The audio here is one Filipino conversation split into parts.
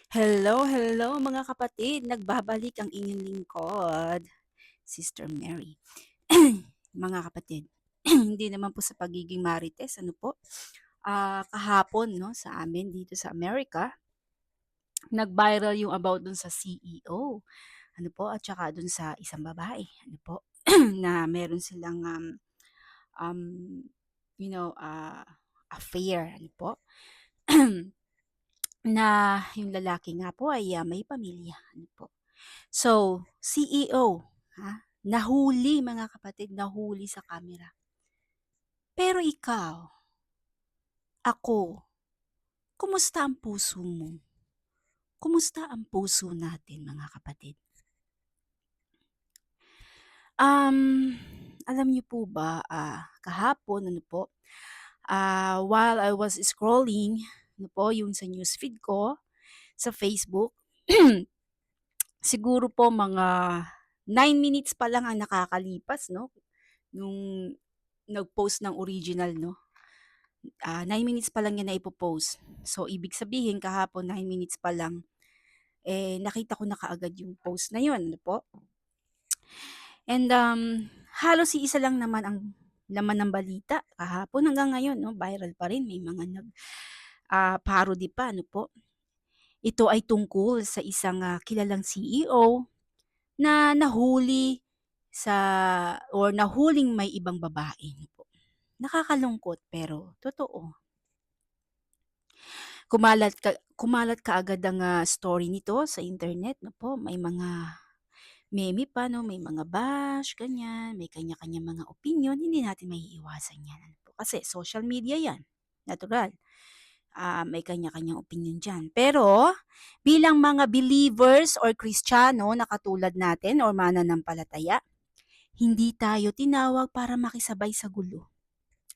Hello, hello mga kapatid. Nagbabalik ang inyong lingkod, Sister Mary. Mga kapatid, hindi naman po sa pagiging marites, ano po, kahapon no, sa amin dito sa Amerika, nag-viral yung about dun sa CEO, ano po, at saka dun sa isang babae, ano po, na meron silang, um, affair, ano po. Na yung lalaki nga po ay may pamilya, ano po. So, CEO, nahuli mga kapatid, nahuli sa kamera. Pero ikaw, ako, kumusta ang puso mo? Kumusta ang puso natin mga kapatid? Um, Alam niyo po ba, kahapon ano po, while I was scrolling, ano po, yung sa newsfeed ko sa Facebook, siguro po mga 9 minutes pa lang ang nakakalipas 'no, nung nag-post ng original 'no. 9 minutes pa lang niya naipo-post. So, ibig sabihin kahapon 9 minutes pa lang, nakita ko na kaagad yung post na yun, ano po. And, halos iisa lang naman ang laman ng balita kahapon hanggang ngayon 'no, viral pa rin, may mga parody pa, ano po. Ito ay tungkol sa isang, kilalang CEO na nahuli sa or nahuling may ibang babae, ano po. Nakakalungkot pero totoo. Kumalat kaagad ang, story nito sa internet 'no po, may mga meme pa 'no, may mga bash ganyan, may kanya-kanyang mga opinyon, hindi natin maiiwasan 'yan, ano po, kasi social media 'yan, natural. May kanya-kanyang opinyon diyan. Pero bilang mga believers or Kristiyano na katulad natin or mananampalataya, hindi tayo tinawag para makisabay sa gulo.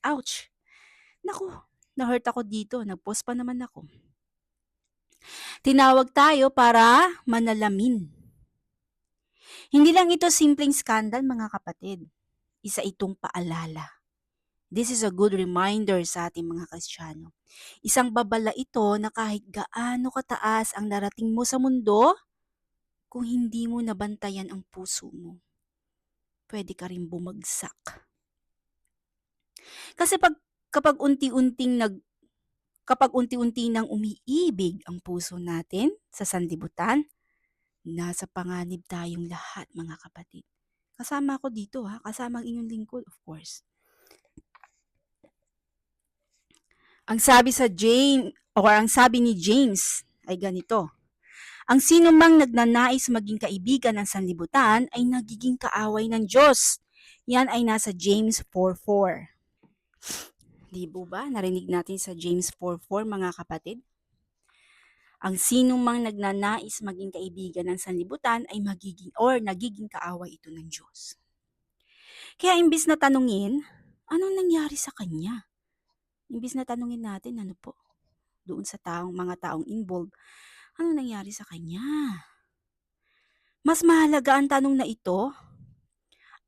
Ouch! Naku, na-hurt ako dito, nag-post pa naman ako. Tinawag tayo para manalamin. Hindi lang ito simpleng skandal mga kapatid. Isa itong paalala. This is a good reminder sa ating mga Kristiyano. Isang babala ito na kahit gaano kataas ang narating mo sa mundo, kung hindi mo nabantayan ang puso mo, pwede ka rin bumagsak. Kasi kapag unti-unti nang umiibig ang puso natin sa sanlibutan, nasa panganib tayong lahat mga kapatid. Kasama ako dito kasama ang inyong lingkod of course. Ang sabi ni James ay ganito, ang sino mang nagnanais maging kaibigan ng sanlibutan ay nagiging kaaway ng Diyos. Yan ay nasa James 4:4. Di ba? Narinig natin sa James 4:4 mga kapatid. Ang sino mang nagnanais maging kaibigan ng sanlibutan ay nagiging kaaway ito ng Diyos. Kaya imbis na tanungin, anong nangyari sa kanya? Imbis na tanungin natin, ano po, doon sa mga taong involved, ano nangyari sa kanya? Mas mahalaga ang tanong na ito,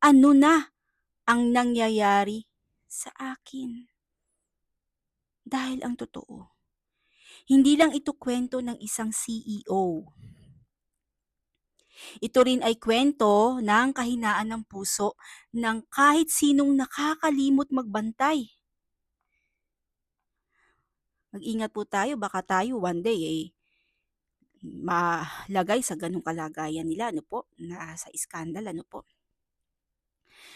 ano na ang nangyayari sa akin? Dahil ang totoo, hindi lang ito kwento ng isang CEO. Ito rin ay kwento ng kahinaan ng puso ng kahit sinong nakakalimot magbantay. Mag-ingat po tayo, baka tayo one day malagay sa ganung kalagayan nila, ano po, na sa iskandal, ano po.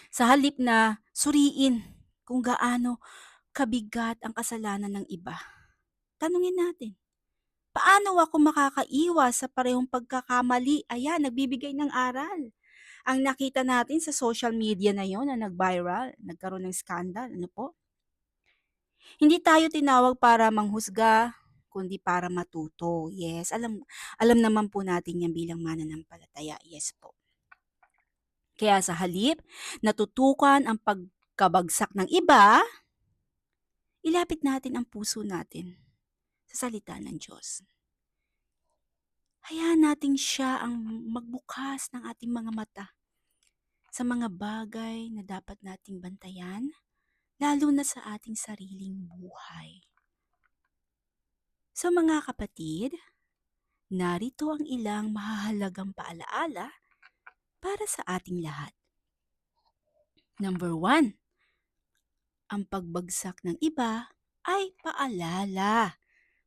Sa halip na suriin kung gaano kabigat ang kasalanan ng iba, tanungin natin, paano ako makakaiwas sa parehong pagkakamali? Ayan, nagbibigay ng aral. Ang nakita natin sa social media na yon na nag-viral, nagkaroon ng scandal, ano po? Hindi tayo tinawag para manghusga, kundi para matuto. Yes, alam naman po natin yan bilang mananampalataya. Yes po. Kaya sa halip, natutukan ang pagkabagsak ng iba, ilapit natin ang puso natin sa salita ng Diyos. Hayaan natin siya ang magbukas ng ating mga mata sa mga bagay na dapat nating bantayan, lalo na sa ating sariling buhay. So mga kapatid, Narito ang ilang mahahalagang paalaala para sa ating lahat. Number 1, ang pagbagsak ng iba ay paalala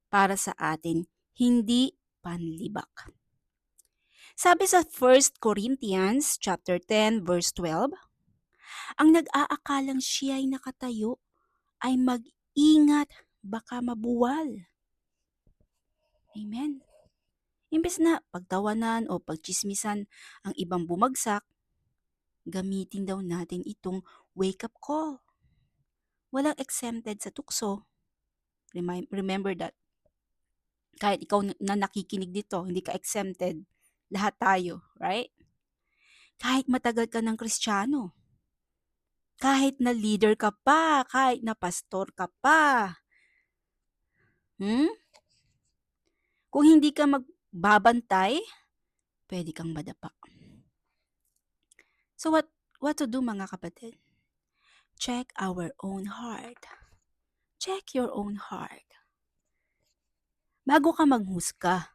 para sa atin, hindi panlibak. Sabi sa 1 Corinthians chapter 10 verse 12, ang nag-aakalang siya ay nakatayo ay mag-ingat baka mabuwal. Amen. Imbes na pagtawanan o pagchismisan ang ibang bumagsak, gamitin daw natin itong wake-up call. Walang exempted sa tukso. Remember that. Kahit ikaw na nakikinig dito, hindi ka exempted. Lahat tayo, right? Kahit matagal ka ng Kristiyano, kahit na leader ka pa, kahit na pastor ka pa, kung hindi ka magbabantay, pwede kang madapa. So what to do mga kapatid? Check our own heart. Check your own heart. Bago ka manghusga,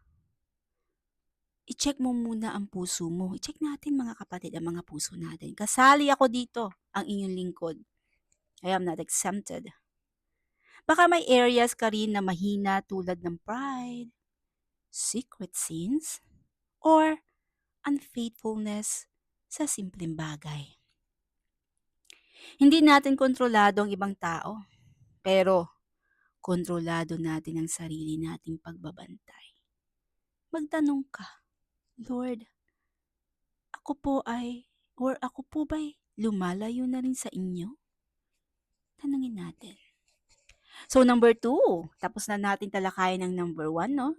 i-check mo muna ang puso mo. I-check natin mga kapatid ang mga puso natin. Kasali ako dito, ang inyong lingkod. I am not exempted. Baka may areas ka rin na mahina tulad ng pride, secret sins, or unfaithfulness sa simpleng bagay. Hindi natin kontrolado ang ibang tao, pero kontrolado natin ang sarili nating pagbabantay. Magtanong ka, Lord, ako po ba'y lumalayo na rin sa inyo? Tanungin natin. So number 2, tapos na natin talakayan ng number 1, no?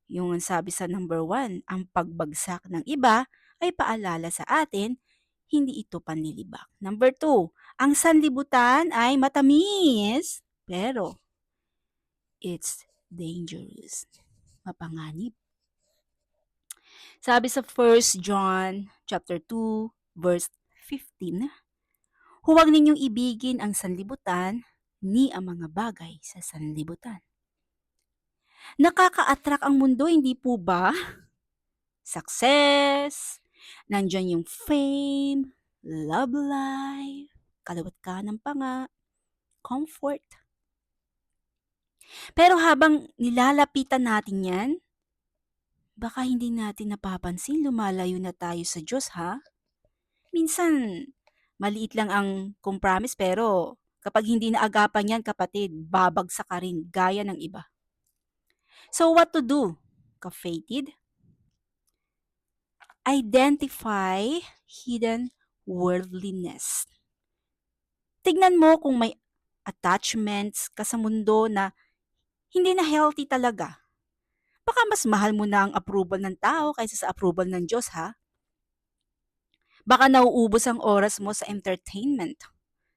Yung sabi sa number 1, ang pagbagsak ng iba ay paalala sa atin, hindi ito panlilibak. Number 2, ang sanlibutan ay matamis, pero it's dangerous. Mapanganib. Sabi sa 1 John chapter 2 verse 15, huwag ninyong ibigin ang sanlibutan ni ang mga bagay sa sanlibutan. Nakaka-attract ang mundo, hindi po ba? Success, nandyan yung fame, love life, kalawat-kanan pa nga, comfort. Pero habang nilalapitan natin yan, baka hindi natin napapansin lumalayo na tayo sa Diyos, ha? Minsan, maliit lang ang compromise pero kapag hindi naagapan yan, kapatid, babagsak ka rin gaya ng iba. So what to do, ka-fated? Identify hidden worldliness. Tignan mo kung may attachments ka sa mundo na hindi na healthy talaga. Baka mas mahal mo na ang approval ng tao kaysa sa approval ng Diyos, ha? Baka nauubos ang oras mo sa entertainment,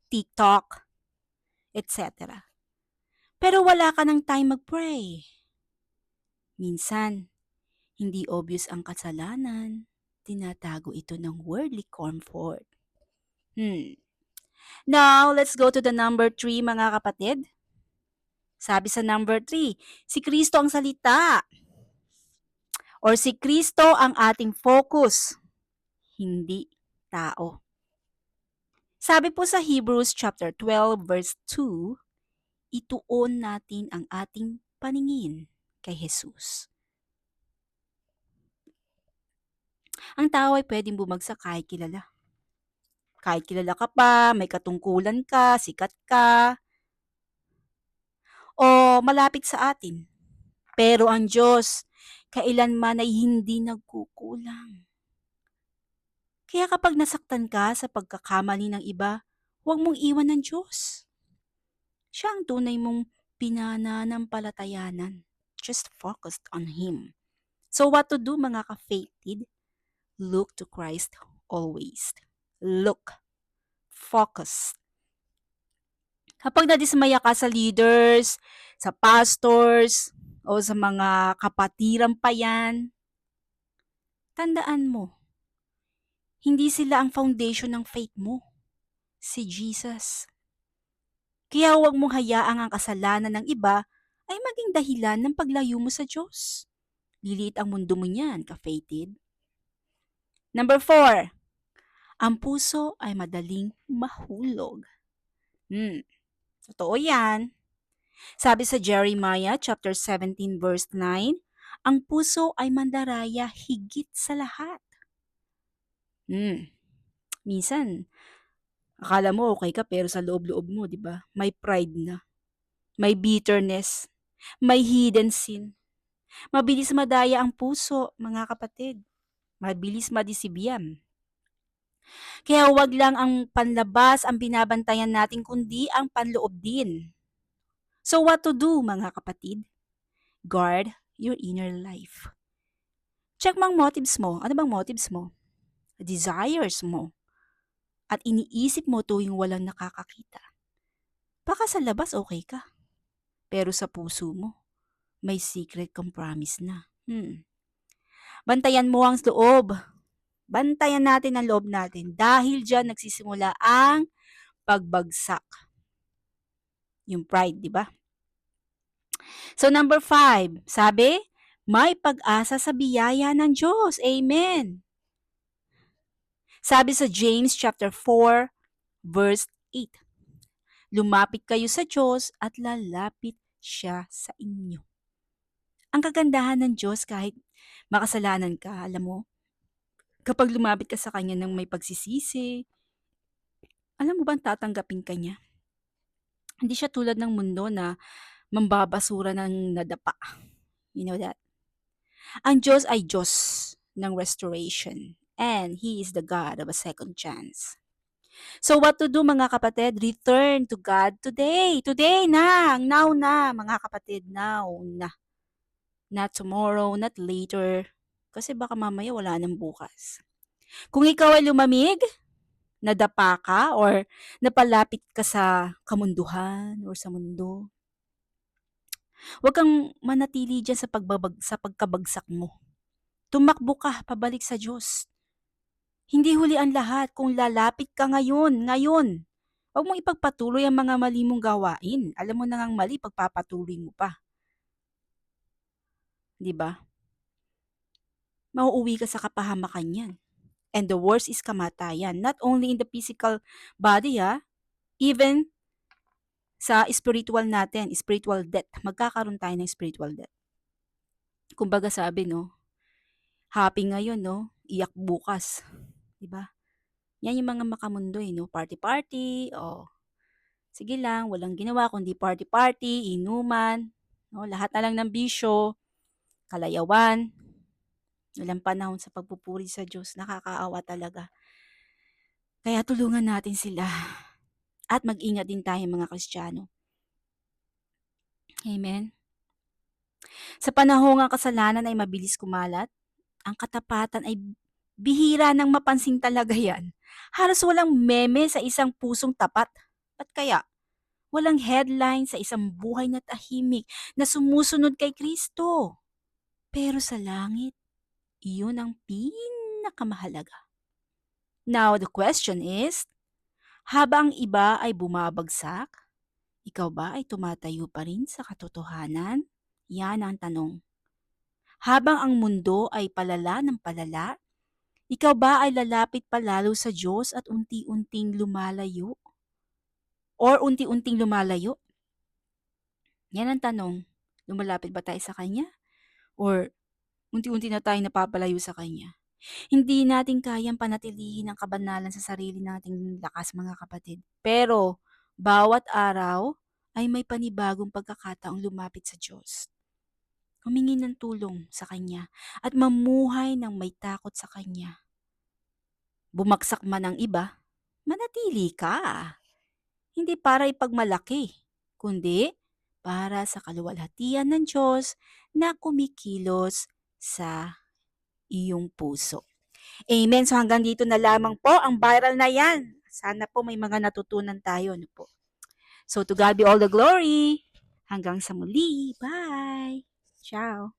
TikTok, etc. Pero wala ka ng time mag-pray. Minsan, hindi obvious ang kasalanan. Tinatago ito ng worldly comfort. Now, let's go to the number 3, mga kapatid. Sabi sa number 3, si Kristo ang salita. Or si Kristo ang ating focus, hindi tao. Sabi po sa Hebrews chapter 12 verse 2, ituon natin ang ating paningin kay Jesus. Ang tao ay pwedeng bumagsak kahit kilala. Kahit kilala ka pa, may katungkulan ka, sikat ka, o malapit sa atin. Pero ang Diyos, kailanman ay hindi nagkukulang. Kaya kapag nasaktan ka sa pagkakamali ng iba, huwag mong iwan ng Diyos. Siya ang tunay mong pinananampalatayanan. Just focused on Him. So what to do, mga ka-fated? Look to Christ always. Look. Focus. Kapag nadismaya ka sa leaders, sa pastors, o sa mga kapatiran pa yan, tandaan mo, hindi sila ang foundation ng faith mo. Si Jesus. Kaya huwag mong hayaang ang kasalanan ng iba ay maging dahilan ng paglayo mo sa Diyos. Liliit ang mundo mo niyan, ka-fated. Number 4, ang puso ay madaling mahulog. Totoo yan. Sabi sa Jeremiah chapter 17 verse 9, ang puso ay mandaraya higit sa lahat. Minsan, akala mo okay ka pero sa loob-loob mo, di ba? May pride na, may bitterness, may hidden sin. Mabilis madaya ang puso, mga kapatid. Mabilis madisibyan. Kaya huwag lang ang panlabas ang binabantayan natin, kundi ang panloob din. So what to do, mga kapatid? Guard your inner life. Check mo ang motives mo. Ano bang motives mo? Desires mo. At iniisip mo tuwing walang nakakakita. Baka sa labas okay ka. Pero sa puso mo, may secret kang promise na. Bantayan mo ang loob. Bantayan natin ang loob natin. Dahil dyan nagsisimula ang pagbagsak. Yung pride, di ba? So number 5, sabi, may pag-asa sa biyaya ng Diyos. Amen. Sabi sa James chapter 4, verse 8, lumapit kayo sa Diyos at lalapit siya sa inyo. Ang kagandahan ng Diyos kahit makasalanan ka, alam mo, kapag lumapit ka sa Kanya ng may pagsisisi, alam mo bang tatanggapin ka niya? Hindi siya tulad ng mundo na mambabasura ng nadapa. You know that? Ang Diyos ay Diyos ng restoration. And He is the God of a second chance. So what to do, mga kapatid? Return to God today. Today na. Now na, mga kapatid. Now na. Not tomorrow, not later. Kasi baka mamaya wala nang bukas. Kung ikaw ay lumamig, nadapa ka, or napalapit ka sa kamunduhan or sa mundo, huwag kang manatili dyan sa pagkabagsak mo. Tumakbo ka pabalik sa Diyos. Hindi huli ang lahat kung lalapit ka ngayon. Huwag mong ipagpatuloy ang mga mali mong gawain. Alam mo na ngang mali, pagpapatuloy mo pa. Di ba? Mauuwi ka sa kapahamakan yan. And the worst is kamatayan. Not only in the physical body, even sa spiritual natin, spiritual death. Magkakaroon tayo ng spiritual death. Kumbaga sabi, no, happy ngayon, no, iyak bukas. Diba? Yan yung mga makamundoy, no, party-party, sige lang, walang ginawa kundi party-party, inuman, no, lahat na lang ng bisyo, kalayawan, walang panahon sa pagpupuri sa Diyos, nakakaawa talaga. Kaya tulungan natin sila. At mag-ingat din tayo mga Kristiyano. Amen. Sa panahon ng kasalanan ay mabilis kumalat, ang katapatan ay bihira nang mapansin talaga yan. Halos walang meme sa isang pusong tapat. Ba't kaya? Walang headline sa isang buhay na tahimik na sumusunod kay Kristo. Pero sa langit, iyon ang pinakamahalaga. Now, the question is, habang iba ay bumabagsak, ikaw ba ay tumatayo pa rin sa katotohanan? Yan ang tanong. Habang ang mundo ay palala ng palala, ikaw ba ay lalapit palalo sa Diyos at unti-unting lumalayo? Or unti-unting lumalayo? Yan ang tanong. Lumalapit ba tayo sa Kanya? Or unti-unti na tayo napapalayo sa Kanya? Hindi natin kayang panatilihin ang kabanalan sa sarili nating lakas, mga kapatid. Pero, bawat araw ay may panibagong pagkakataong lumapit sa Diyos. Humingi ng tulong sa Kanya at mamuhay ng may takot sa Kanya. Bumagsak man ang iba, manatili ka. Hindi para ipagmalaki, kundi para sa kaluwalhatian ng Diyos na kumikilos sa iyong puso. Amen. So hanggang dito na lamang po ang viral na yan. Sana po may mga natutunan tayo. Ano po. So to God be all the glory. Hanggang sa muli. Bye. Ciao.